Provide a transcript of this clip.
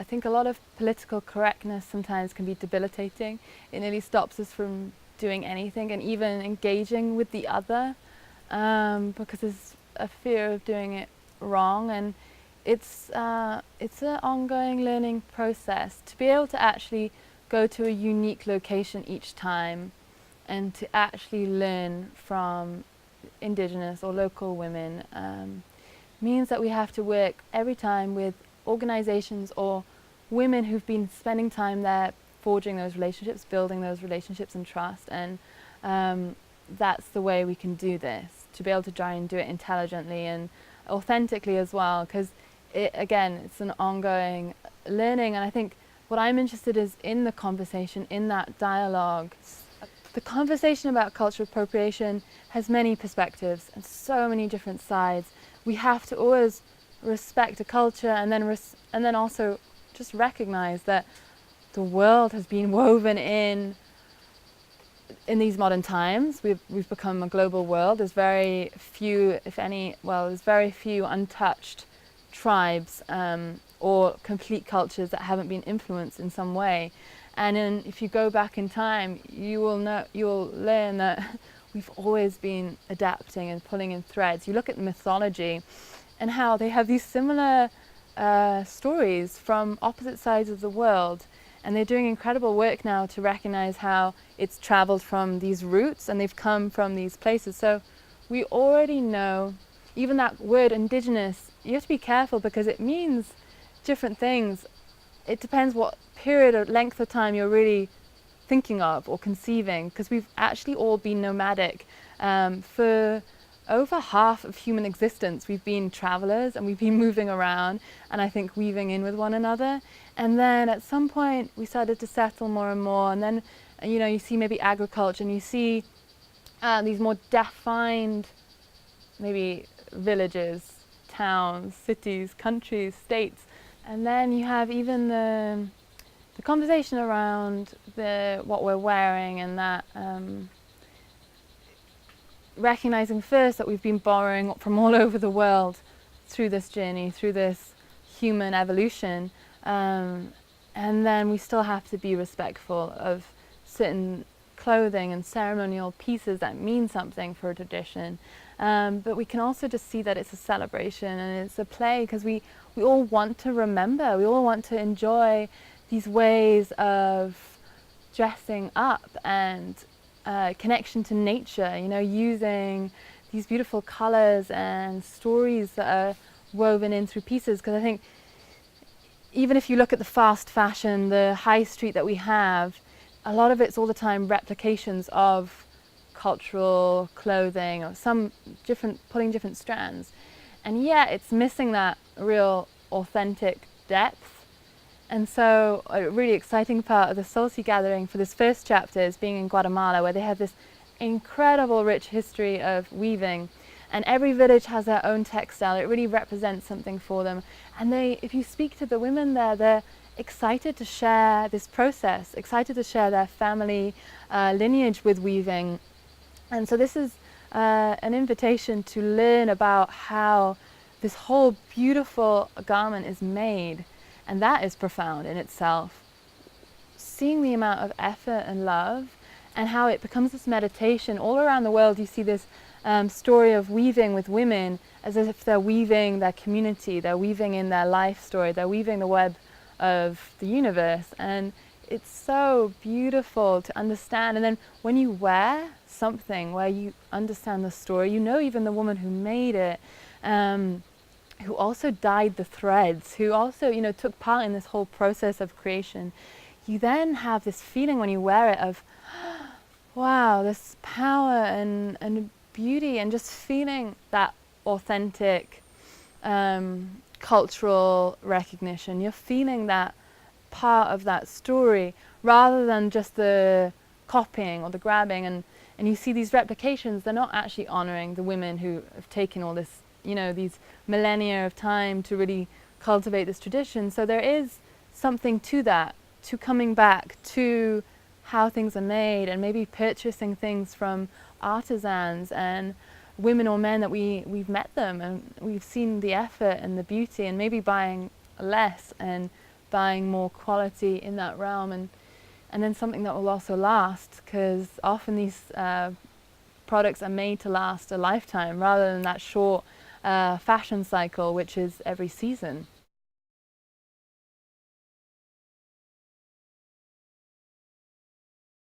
I think a lot of political correctness sometimes can be debilitating. It nearly stops us from doing anything and even engaging with the other, because there's a fear of doing it wrong. And it's an ongoing learning process to be able to actually go to a unique location each time and to actually learn from Indigenous or local women. Means that we have to work every time with organizations or women who've been spending time there forging those relationships, building those relationships and trust. And that's the way we can do this, to be able to try and do it intelligently and authentically as well, because it's an ongoing learning. And I think what I'm interested is in the conversation, in that dialogue. The conversation about cultural appropriation has many perspectives and so many different sides. We have to always respect a culture and then also just recognize that the world has been woven in these modern times. We've become a global world. There's very few, if any, there's very few untouched tribes or complete cultures that haven't been influenced in some way. And if you go back in time, you'll learn that we've always been adapting and pulling in threads. You look at mythology and how they have these similar stories from opposite sides of the world, and they're doing incredible work now to recognize how it's traveled from these roots and they've come from these places. So we already know, even that word indigenous, you have to be careful because it means different things. It depends what period or length of time you're really thinking of or conceiving, because we've actually all been nomadic for over half of human existence. We've been travelers and we've been moving around, and I think weaving in with one another. And then at some point we started to settle more and more, and then you see maybe agriculture, and you see these more defined maybe villages, towns, cities, countries, states. And then you have even the conversation around what we're wearing, and that recognizing first that we've been borrowing from all over the world through this journey, through this human evolution, and then we still have to be respectful of certain clothing and ceremonial pieces that mean something for a tradition. But we can also just see that it's a celebration and it's a play, because we all want to remember, we all want to enjoy these ways of dressing up and connection to nature, using these beautiful colors and stories that are woven in through pieces. Because I think even if you look at the fast fashion, the high street that we have, a lot of it's all the time replications of cultural clothing or pulling different strands. And yet it's missing that real authentic depth. And so a really exciting part of the Solsi gathering for this first chapter is being in Guatemala, where they have this incredible rich history of weaving. And every village has their own textile. It really represents something for them. And if you speak to the women there, they're excited to share this process, excited to share their family lineage with weaving. And so this is an invitation to learn about how this whole beautiful garment is made. And that is profound in itself. Seeing the amount of effort and love, and how it becomes this meditation. All around the world you see this story of weaving with women as if they're weaving their community, they're weaving in their life story, they're weaving the web of the universe. And it's so beautiful to understand. And then when you wear something where you understand the story, even the woman who made it, who also dyed the threads, who also took part in this whole process of creation, you then have this feeling when you wear it of, wow, this power and beauty, and just feeling that authentic cultural recognition. You're feeling that part of that story rather than just the copying or the grabbing. And you see these replications, they're not actually honoring the women who have taken all this, these millennia of time to really cultivate this tradition. So there is something to that, to coming back to how things are made, and maybe purchasing things from artisans and women or men that we've met them and we've seen the effort and the beauty, and maybe buying less and buying more quality in that realm, and then something that will also last, because often these products are made to last a lifetime rather than that short fashion cycle, which is every season.